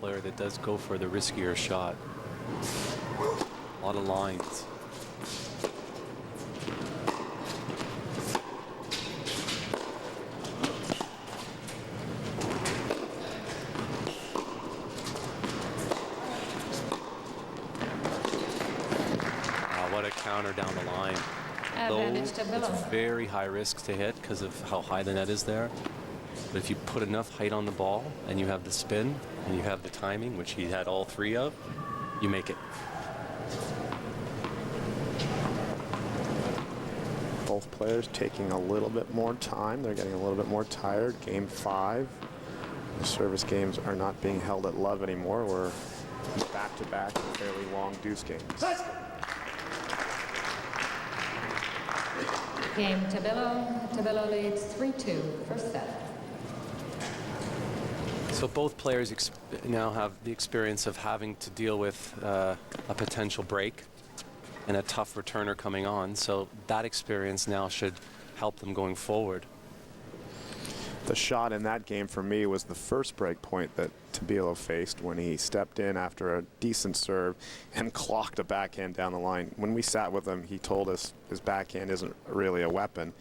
player that does go for the riskier shot. A lot of lines. What a counter down the line. Advantage Low, Tabilo. it's very high risk to hit because of how high the net is there. But if you put enough height on the ball and you have the spin and you have the timing, which he had all three of, you make it. Both players taking a little bit more time. They're getting a little bit more tired. Game 5. The service games are not being held at Love anymore. We're back-to-back fairly long deuce games. Game Tabilo. Tabilo leads 3-2, first set. So both players now have the experience of having to deal with a potential break and a tough returner coming on. So that experience now should help them going forward. The shot in that game for me was the first break point that Tabilo faced when he stepped in after a decent serve and clocked a backhand down the line. When we sat with him, he told us his backhand isn't really a weapon,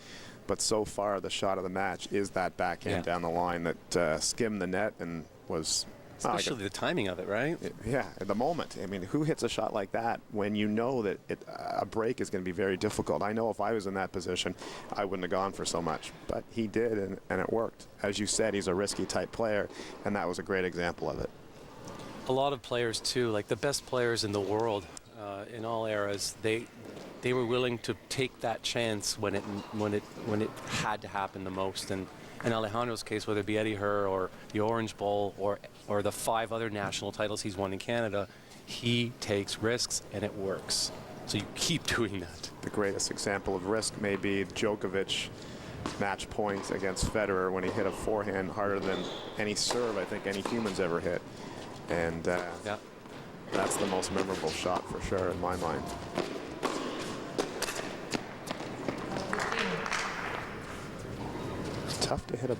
but so far the shot of the match is that backhand down the line that skimmed the net and was... Especially the timing of it, right? Yeah, at the moment. I mean, who hits a shot like that when you know that a break is going to be very difficult? I know if I was in that position, I wouldn't have gone for so much. But he did, and it worked. As you said, he's a risky type player, and that was a great example of it. A lot of players, too, like the best players in the world in all eras, they were willing to take that chance when it had to happen the most. And in Alejandro's case, whether it be Eddie Herr or the Orange Bowl or the 5 other national titles he's won in Canada, he takes risks and it works. So you keep doing that. The greatest example of risk may be Djokovic match point against Federer when he hit a forehand harder than any serve I think any human's ever hit. And that's the most memorable shot for sure in my mind. It's tough to hit a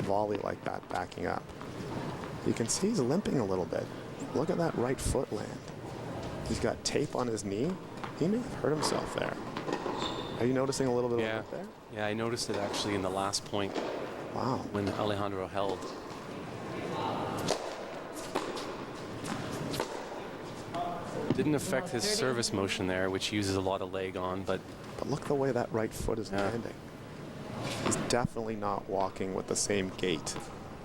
volley like that backing up. You can see he's limping a little bit. Look at that right foot land. He's got tape on his knee. He may have hurt himself there. Are you noticing a little bit of that there? Yeah, I noticed it actually in the last point. Wow. When Alejandro held. Didn't affect his service motion there, which uses a lot of leg on, but look the way that right foot is landing. He's definitely not walking with the same gait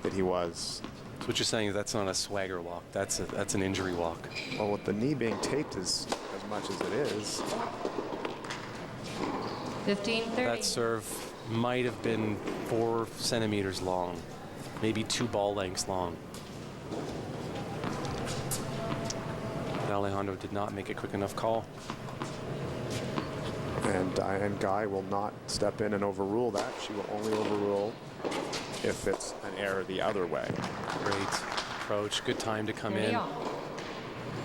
that he was. So what you're saying is that's not a swagger walk. That's an injury walk. Well, with the knee being taped as much as it is. 15-30. That serve might have been 4 centimeters long, maybe 2 ball lengths long. But Alejandro did not make a quick enough call. And Diane Guy will not step in and overrule that. She will only overrule if it's an error the other way. Great approach. Good time to come in.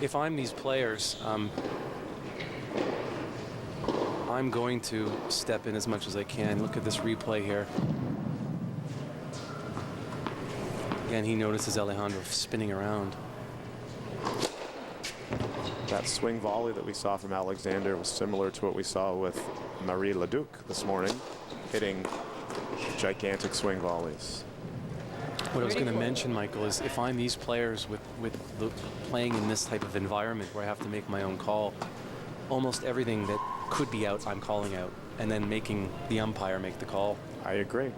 If I'm these players, I'm going to step in as much as I can. Look at this replay here. Again, he notices Alejandro spinning around. That swing volley that we saw from Alexander was similar to what we saw with Marie Leduc this morning, hitting gigantic swing volleys. What I was going to mention, Michael, is if I'm these players playing in this type of environment where I have to make my own call, almost everything that could be out, I'm calling out, and then making the umpire make the call. I agree.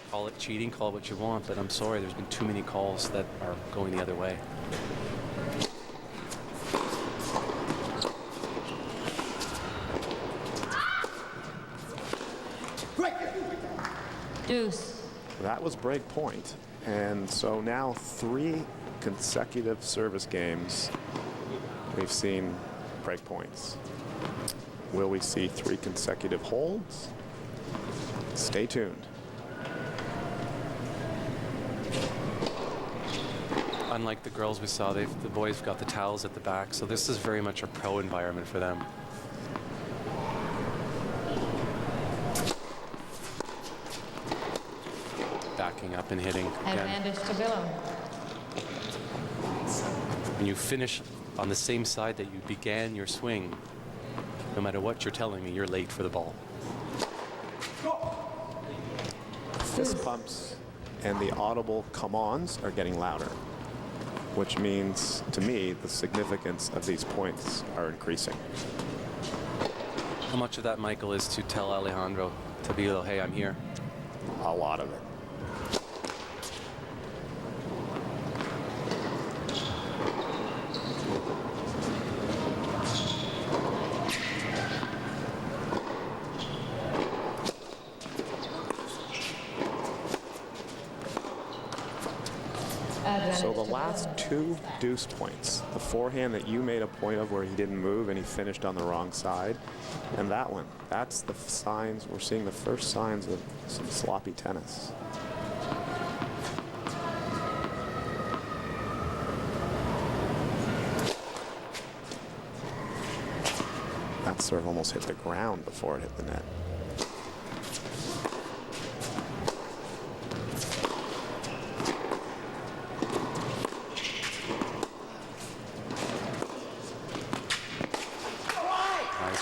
Call it cheating, call it what you want, but I'm sorry, there's been too many calls that are going the other way. Deuce. That was break point. And so now 3 consecutive service games we've seen break points. Will we see 3 consecutive holds? Stay tuned. Unlike the girls we saw, the boys have got the towels at the back, so this is very much a pro environment for them. Backing up and hitting. Advantage Tabilo. when you finish on the same side that you began your swing, no matter what you're telling me, you're late for the ball. Fist pumps and the audible come-ons are getting louder, which means, to me, the significance of these points are increasing. How much of that, Michael, is to tell Alejandro Tabilo, hey, I'm here? A lot of it. So the last two deuce points, the forehand that you made a point of where he didn't move and he finished on the wrong side, and that one, that's the signs, we're seeing the first signs of some sloppy tennis. That serve almost hit the ground before it hit the net.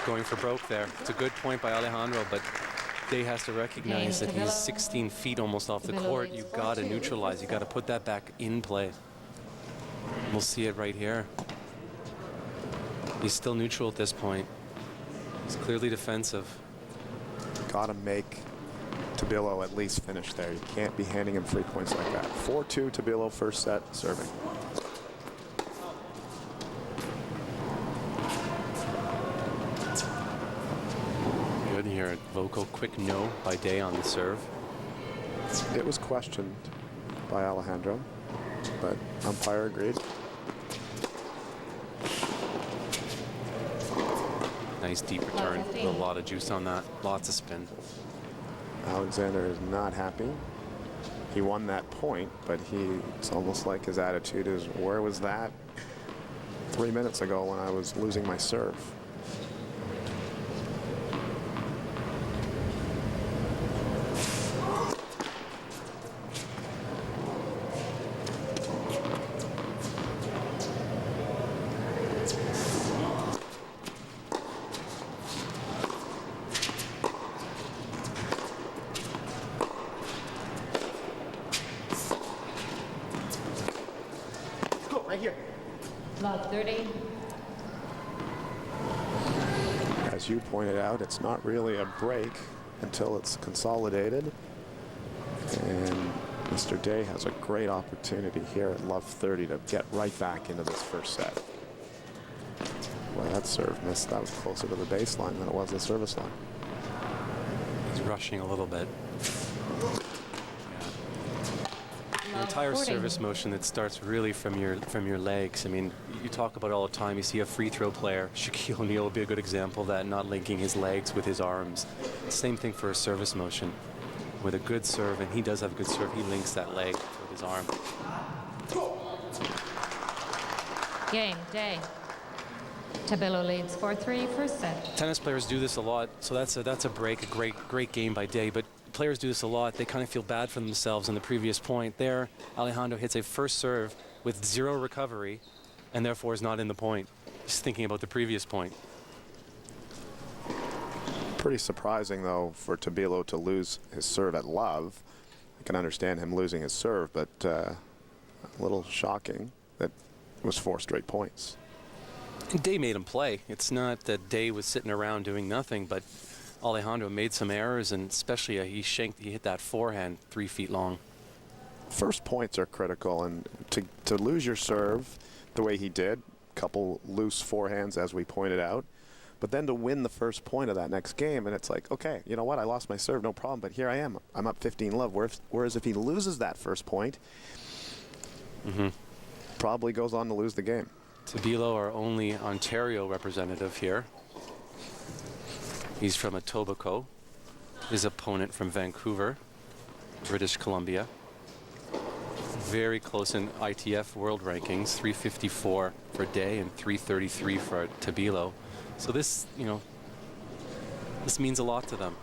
Going for broke there. It's a good point by Alejandro, but Day has to recognize that he's 16 feet almost off the court. You've got to neutralize. You've got to put that back in play. We'll see it right here. He's still neutral at this point. He's clearly defensive. Got to make Tabilo at least finish there. You can't be handing him free points like that. 4-2 Tabilo first set serving. Here, a vocal quick no by Day on the serve. It was questioned by Alejandro, but umpire agreed. Nice deep return with a lot of juice on that. Lots of spin. Alexander is not happy. He won that point, but it's almost like his attitude is, where was that 3 minutes ago when I was losing my serve? Right here. Lot 30. As you pointed out, it's not really a break until it's consolidated. And Mr. Day has a great opportunity here at love 30 to get right back into this first set. Well, that serve missed. That was closer to the baseline than it was the service line. He's rushing a little bit. The entire service motion that starts really from your legs. I mean, you talk about it all the time. You see a free throw player, Shaquille O'Neal would be a good example of that, not linking his legs with his arms. Same thing for a service motion. With a good serve, and he does have a good serve, he links that leg with his arm. Game, Day. Tabilo leads 4-3 first set. Tennis players do this a lot, so that's a break, a great game by Day, but players do this a lot. They kind of feel bad for themselves in the previous point. There, Alejandro hits a first serve with 0 recovery and therefore is not in the point. He's thinking about the previous point. Pretty surprising, though, for Tabilo to lose his serve at love. I can understand him losing his serve, but a little shocking that it was 4 straight points. And Day made him play. It's not that Day was sitting around doing nothing, but Alejandro made some errors, and especially he hit that forehand 3 feet long. First points are critical, and to lose your serve the way he did, couple loose forehands as we pointed out, but then to win the first point of that next game, and it's like, okay, you know what, I lost my serve, no problem, but here I am. I'm up 15 love. Whereas if he loses that first point, probably goes on to lose the game. Tabilo, our only Ontario representative here. He's from Etobicoke. His opponent from Vancouver, British Columbia. Very close in ITF world rankings, 354 for Day and 333 for Tabilo. So this, this means a lot to them.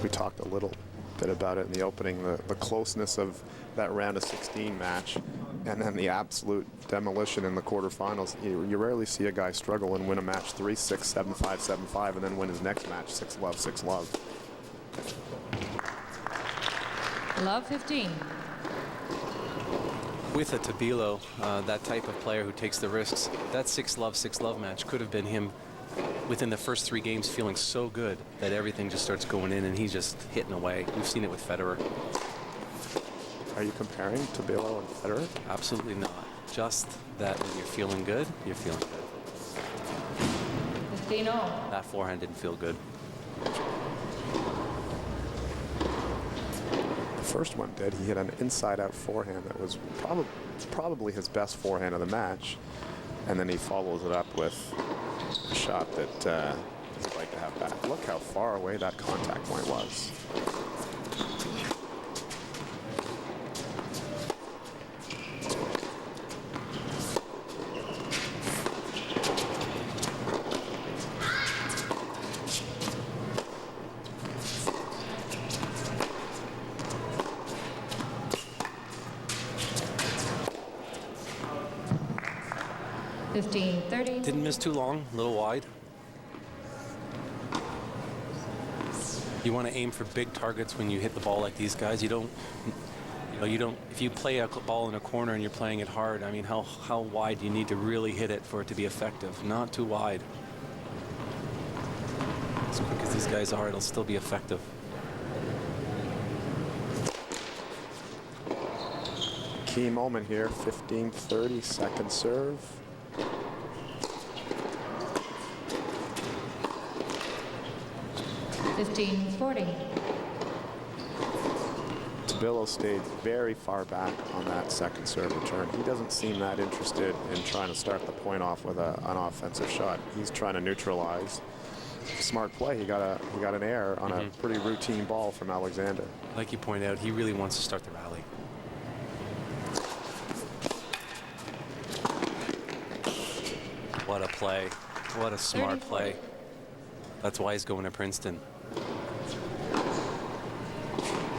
We talked a little bit about it in the opening, the closeness of that round of 16 match, and then the absolute demolition in the quarterfinals. You rarely see a guy struggle and win a match 3-6, 7-5, 7-5, and then win his next match 6-love, 6-love. Love 15. With a Tabilo, that type of player who takes the risks, that 6-love match could have been him within the first 3 games feeling so good that everything just starts going in and he's just hitting away. We've seen it with Federer. Are you comparing Tabilo and Federer? Absolutely not. Just that when you're feeling good, you're feeling good. 15 all. That forehand didn't feel good. The first one did. He hit an inside-out forehand that was probably his best forehand of the match, and then he follows it up with a shot that he'd like to have back. Look how far away that contact point was. Didn't miss too long, a little wide. You want to aim for big targets when you hit the ball like these guys. You don't, if you play a ball in a corner and you're playing it hard, I mean, how wide do you need to really hit it for it to be effective? Not too wide. As quick as these guys are, it'll still be effective. Key moment here, 15-30, second serve. Tabilo stayed very far back on that second serve return. He doesn't seem that interested in trying to start the point off with an offensive shot. He's trying to neutralize. Smart play. He got an error on a pretty routine ball from Alexander. Like you point out, he really wants to start the rally. What a play. What a smart play. That's why he's going to Princeton.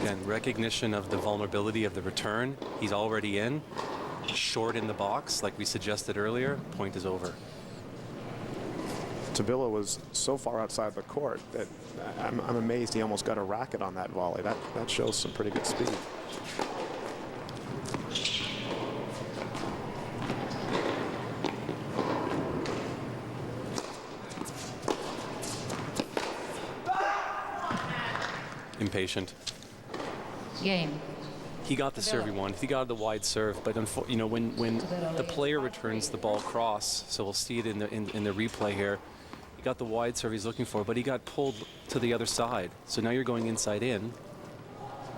Again, recognition of the vulnerability of the return. He's already in. Short in the box, like we suggested earlier. Point is over. Tabilo was so far outside the court that I'm amazed he almost got a racket on that volley. That shows some pretty good speed. Impatient. Game. He got the serve he wanted. He got the wide serve, but when the player returns the ball cross, so we'll see it in the replay here. He got the wide serve he's looking for, but he got pulled to the other side. So now you're going inside in.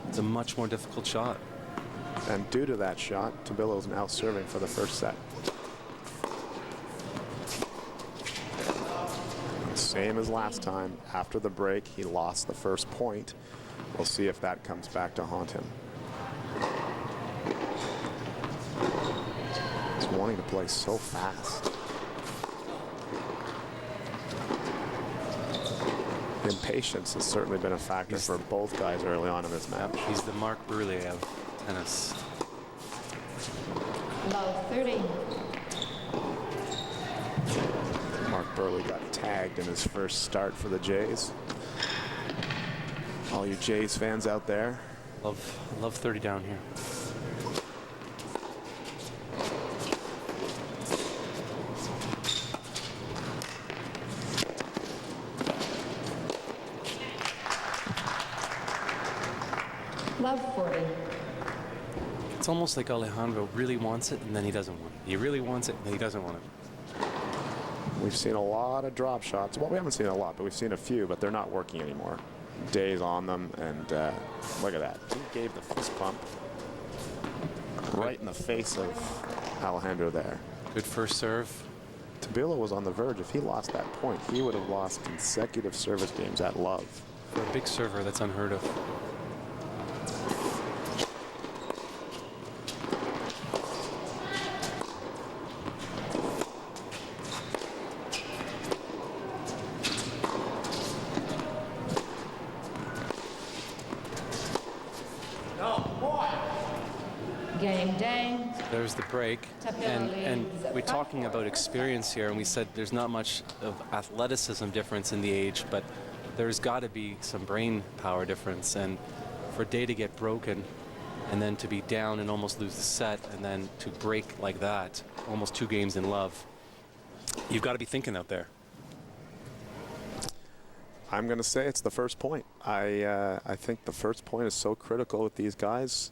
It's a much more difficult shot. And due to that shot, Tabilo's now serving for the first set. Same as last time. After the break, he lost the first point. We'll see if that comes back to haunt him. He's wanting to play so fast. Impatience has certainly been a factor for both guys early on in this match. He's the Marc Brulé of tennis. Love 30. Marc Burley got tagged in his first start for the Jays. All you Jays fans out there. Love 30 down here. Love 40. It's almost like Alejandro really wants it and then he doesn't want it. He really wants it and then he doesn't want it. We've seen a lot of drop shots. Well, we haven't seen a lot, but we've seen a few, but they're not working anymore. Days on them, and look at that. He gave the fist bump right in the face of Alejandro there. Good first serve. Tabilo was on the verge. If he lost that point, he would have lost consecutive service games at love. For a big server, that's unheard of. Game day. There's the break. And we're talking about experience here, and we said there's not much of athleticism difference in the age, but there's got to be some brain power difference. And for Day to get broken and then to be down and almost lose the set and then to break like that, almost 2 games in love, you've got to be thinking out there. I'm going to say it's the first point. I think the first point is so critical with these guys.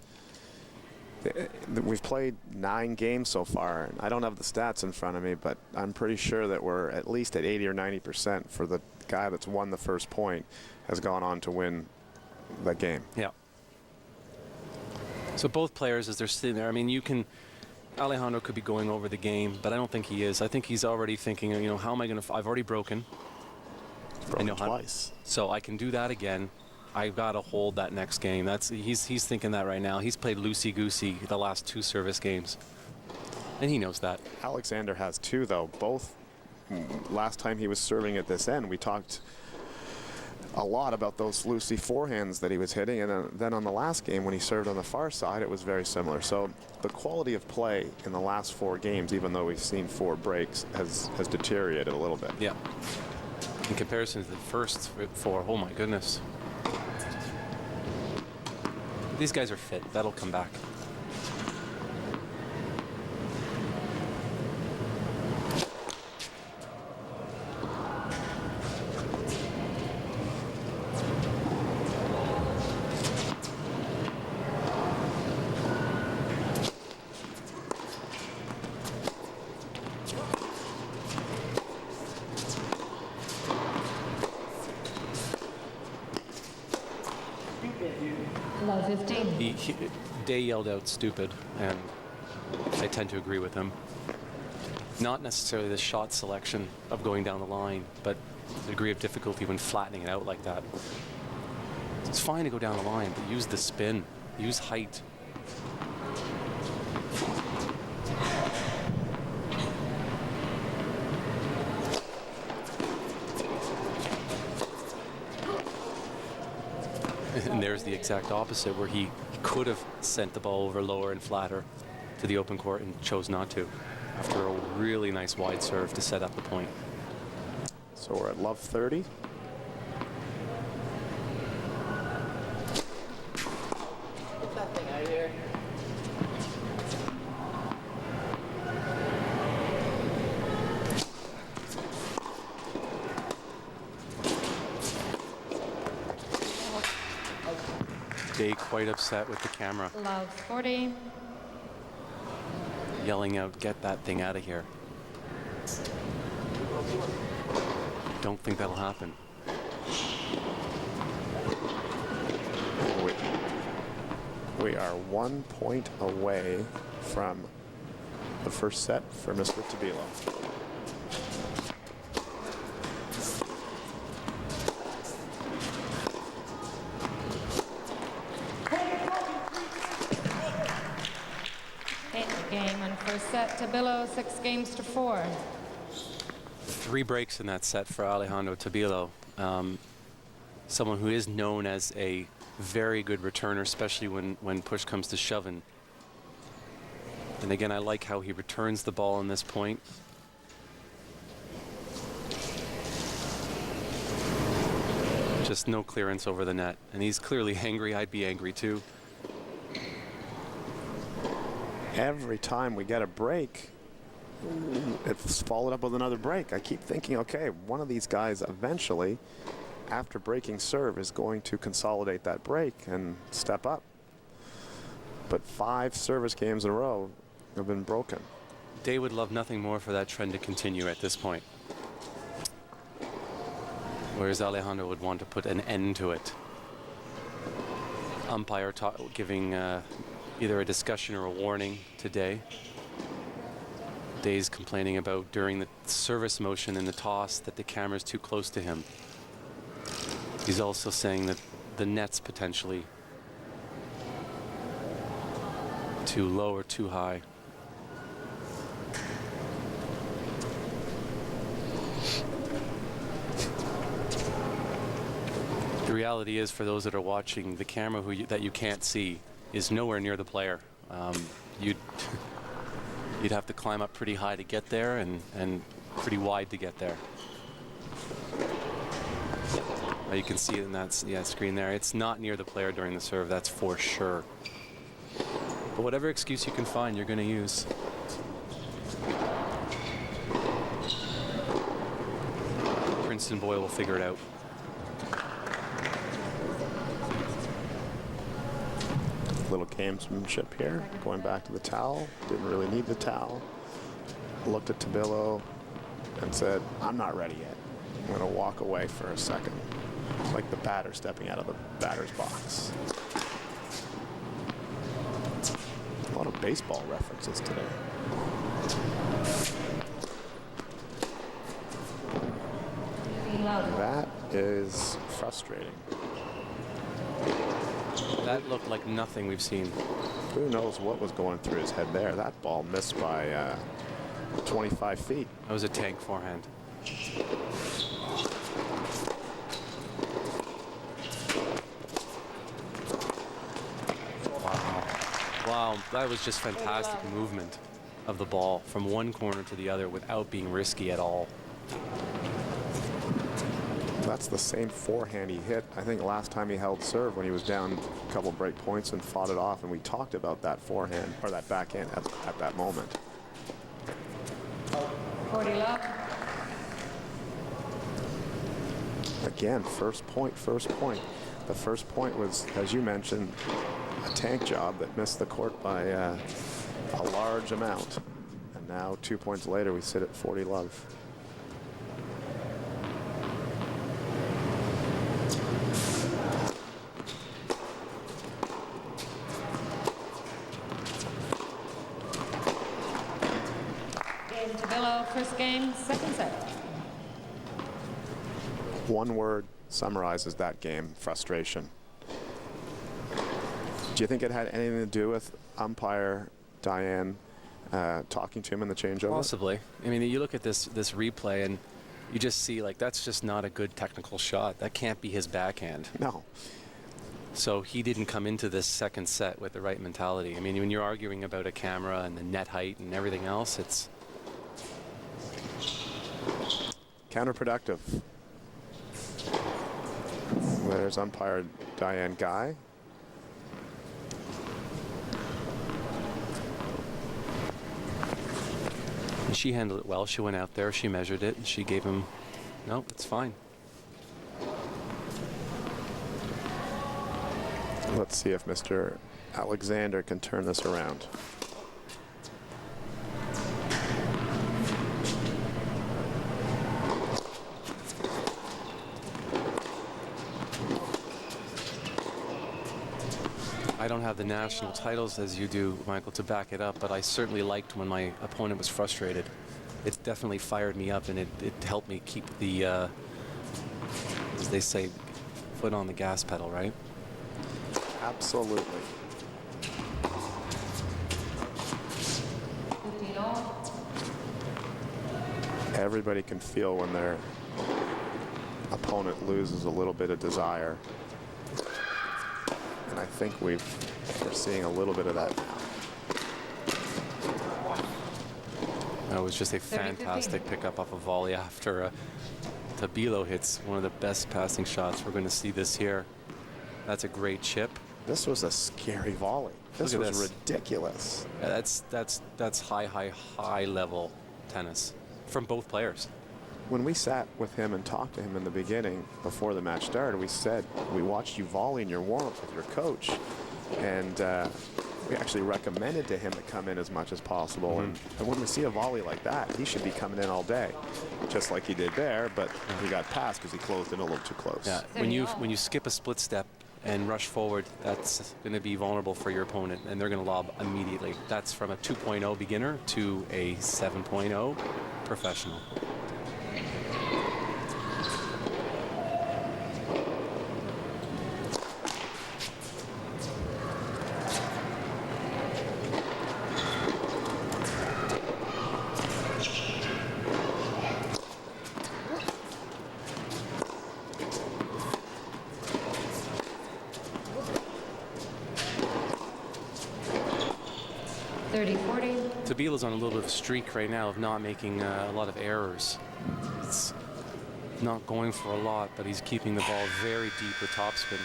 We've played 9 games so far, and I don't have the stats in front of me, but I'm pretty sure that we're at least at 80 or 90% for the guy that's won the first point has gone on to win the game. Yeah. So both players, as they're sitting there, I mean, Alejandro could be going over the game, but I don't think he is. I think he's already thinking, you know, how am I going to, I've already broken. Broken twice. So I can do that again. I've got to hold that next game. He's thinking that right now. He's played loosey-goosey the last 2 service games, and he knows that. Alexander has 2, though. Both last time he was serving at this end, we talked a lot about those loosey forehands that he was hitting, and then on the last game when he served on the far side, it was very similar. So the quality of play in the last 4 games, even though we've seen 4 breaks, has deteriorated a little bit. Yeah. In comparison to the first 4, oh my goodness. These guys are fit. That'll come back. Love 15. Day yelled out stupid, and I tend to agree with him. Not necessarily the shot selection of going down the line, but the degree of difficulty when flattening it out like that. It's fine to go down the line, but use the spin, use height. And there's the exact opposite, where he could have sent the ball over lower and flatter to the open court and chose not to after a really nice wide serve to set up the point. So we're at love 30. Get that thing out of here. Day quite upset with the camera, Love 40. yelling out, "Get that thing out of here." Don't think that'll happen. We are 1 point away from the first set for Mr. Tabilo. Game and first set, Tabilo 6 games to 4. 3 breaks in that set for Alejandro Tabilo. Someone who is known as a very good returner, especially when push comes to shoving. And again, I like how he returns the ball on this point. Just no clearance over the net. And he's clearly angry. I'd be angry too. Every time we get a break, it's followed up with another break. I keep thinking, okay, one of these guys eventually, after breaking serve, is going to consolidate that break and step up. But 5 service games in a row have been broken. Day would love nothing more for that trend to continue at this point. Whereas Alejandro would want to put an end to it. Umpire giving either a discussion or a warning today. Day's complaining about during the service motion in the toss that the camera's too close to him. He's also saying that the net's potentially too low or too high. The reality is, for those that are watching, the camera that you can't see is nowhere near the player You'd you'd have to climb up pretty high to get there, and pretty wide to get there. You can see it in that screen there. It's not near the player during the serve, that's for sure. But whatever excuse you can find, you're going to use. Princeton boy will figure it out. Little gamesmanship here. Going back to the towel. Didn't really need the towel. Looked at Tabilo and said, I'm not ready yet. I'm going to walk away for a second. Like the batter stepping out of the batter's box. A lot of baseball references today. That is frustrating. That looked like nothing we've seen. Who knows what was going through his head there. That ball missed by 25 feet. That was a tank forehand. Wow, that was just fantastic movement of the ball from one corner to the other without being risky at all. That's the same forehand he hit, I think, last time he held serve when he was down a couple break points and fought it off, and we talked about that forehand, or that backhand at that moment. 40 love. Again, first point. The first point was, as you mentioned, a tank job that missed the court by a large amount. And now 2 points later, we sit at 40 love. Tabilo, first game, second set. One word summarizes that game: frustration. Do you think it had anything to do with umpire Diane talking to him in the changeover? Possibly. I mean, you look at this replay and you just see, like, that's just not a good technical shot. That can't be his backhand. No. So he didn't come into this second set with the right mentality. I mean, when you're arguing about a camera and the net height and everything else, it's counterproductive. There's umpire Diane Guy. And she handled it well. She went out there, she measured it, and she gave him, no, it's fine. Let's see if Mr. Alexander can turn this around. I don't have the national titles as you do, Michael, to back it up, but I certainly liked when my opponent was frustrated. It definitely fired me up, and it helped me keep the, as they say, foot on the gas pedal, right? Absolutely. 15 all. Everybody can feel when their opponent loses a little bit of desire. And I think we're seeing a little bit of that now. That was just a fantastic pickup off a volley after Tabilo hits one of the best passing shots we're going to see this year. That's a great chip. This was a scary volley. This Look at was this. ridiculous. Yeah, that's high level tennis from both players. When we sat with him and talked to him in the beginning before the match started, we said, we watched you volley in your warm-up with your coach. And we actually recommended to him to come in as much as possible. Mm-hmm. And when we see a volley like that, he should be coming in all day, just like he did there. But he got passed because he closed in a little too close. Yeah, when you skip a split step and rush forward, that's going to be vulnerable for your opponent, and they're going to lob immediately. That's from a 2.0 beginner to a 7.0 professional. 30-40. Tabilo's on a little bit of a streak right now of not making a lot of errors. It's not going for a lot, but he's keeping the ball very deep with topspin.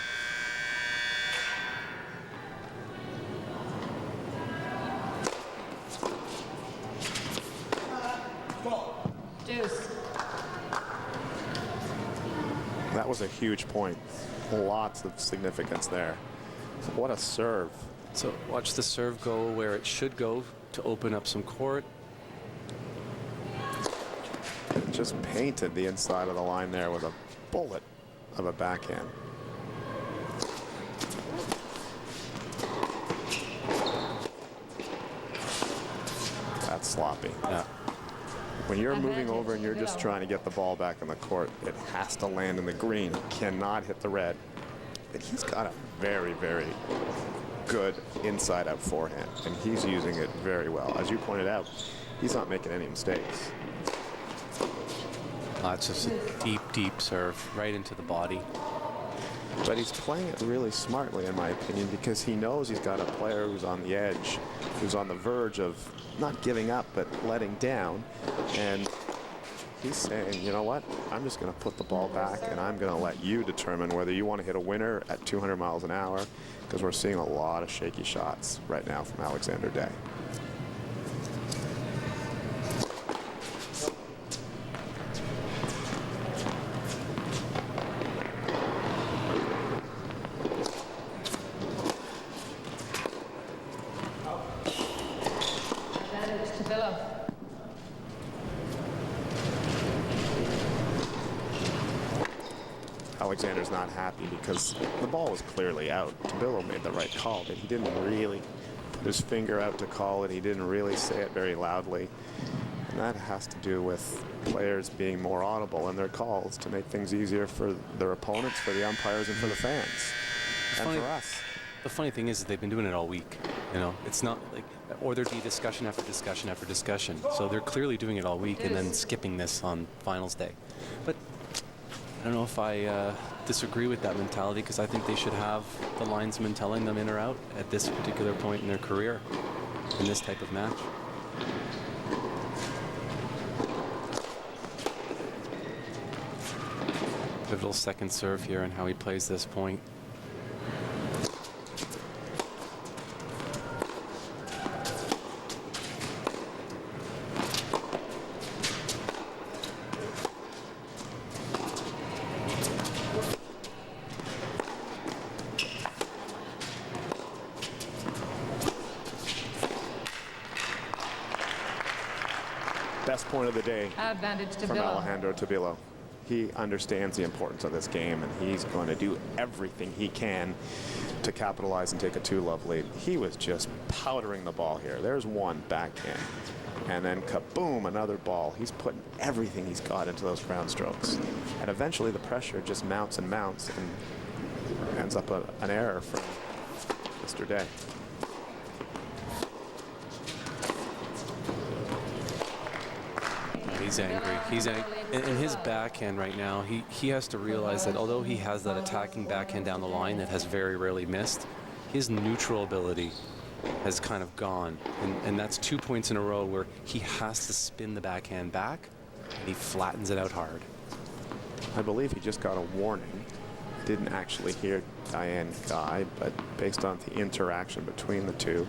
Deuce. That was a huge point. Lots of significance there. What a serve. So watch the serve go where it should go to open up some court. Just painted the inside of the line there with a bullet of a backhand. That's sloppy. Yeah. When you're moving over and you're just trying to get the ball back in the court, it has to land in the green. It cannot hit the red. But he's got a very, very good inside-out forehand, and he's using it very well. As you pointed out, he's not making any mistakes. That's just a deep, deep serve right into the body. But he's playing it really smartly, in my opinion, because he knows he's got a player who's on the edge, who's on the verge of not giving up, but letting down. And he's saying, you know what? I'm just going to put the ball back, and I'm going to let you determine whether you want to hit a winner at 200 miles an hour, because we're seeing a lot of shaky shots right now from Alexander Day. Advantage Tabilo. Alexander's not happy because the ball was clearly out. Tabilo made the right call, but he didn't really put his finger out to call it. He didn't really say it very loudly. And that has to do with players being more audible in their calls to make things easier for their opponents, for the umpires, and for the fans, and Funny- for us. The funny thing is that they've been doing it all week. You know, it's not like, or there'd be discussion after discussion after discussion. So they're clearly doing it all week and then skipping this on finals day. But I don't know if I disagree with that mentality, because I think they should have the linesman telling them in or out at this particular point in their career in this type of match. Pivotal second serve here and how he plays this point. Best point of the day Advantage from Tabilo. Alejandro Tabilo. He understands the importance of this game, and he's going to do everything he can to capitalize and take a 2-love lead. He was just powdering the ball here. There's one backhand, and then kaboom, another ball. He's putting everything he's got into those ground strokes, and eventually the pressure just mounts and mounts and ends up an error from Mr. Day. He's angry. He's angry. In his backhand right now, he has to realize that although he has that attacking backhand down the line that has very rarely missed, his neutral ability has kind of gone. And that's 2 points in a row where he has to spin the backhand back, and he flattens it out hard. I believe he just got a warning. Didn't actually hear Diane Guy, but based on the interaction between the two,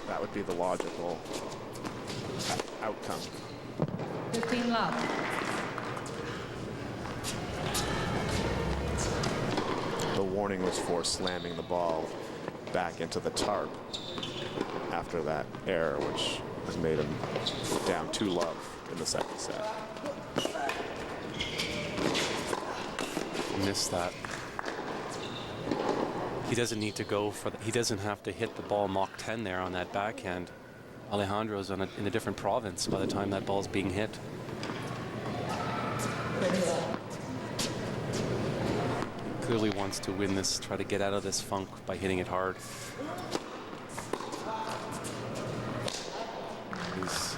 that would be the logical outcome. 15 love. The warning was for slamming the ball back into the tarp after that error, which has made him down 2-love in the second set. Missed that. He doesn't need to go for that. He doesn't have to hit the ball Mach 10 there on that backhand. Alejandro's in a different province by the time that ball's being hit. Clearly wants to win this, try to get out of this funk by hitting it hard. He's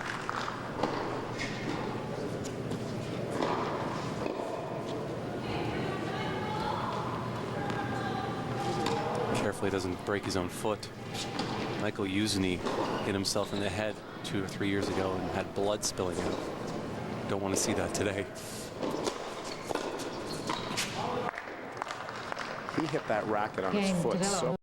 carefully doesn't break his own foot. Michael Useny hit himself in the head 2 or 3 years ago and had blood spilling out. Don't want to see that today. He hit that racket on his Game foot developed. so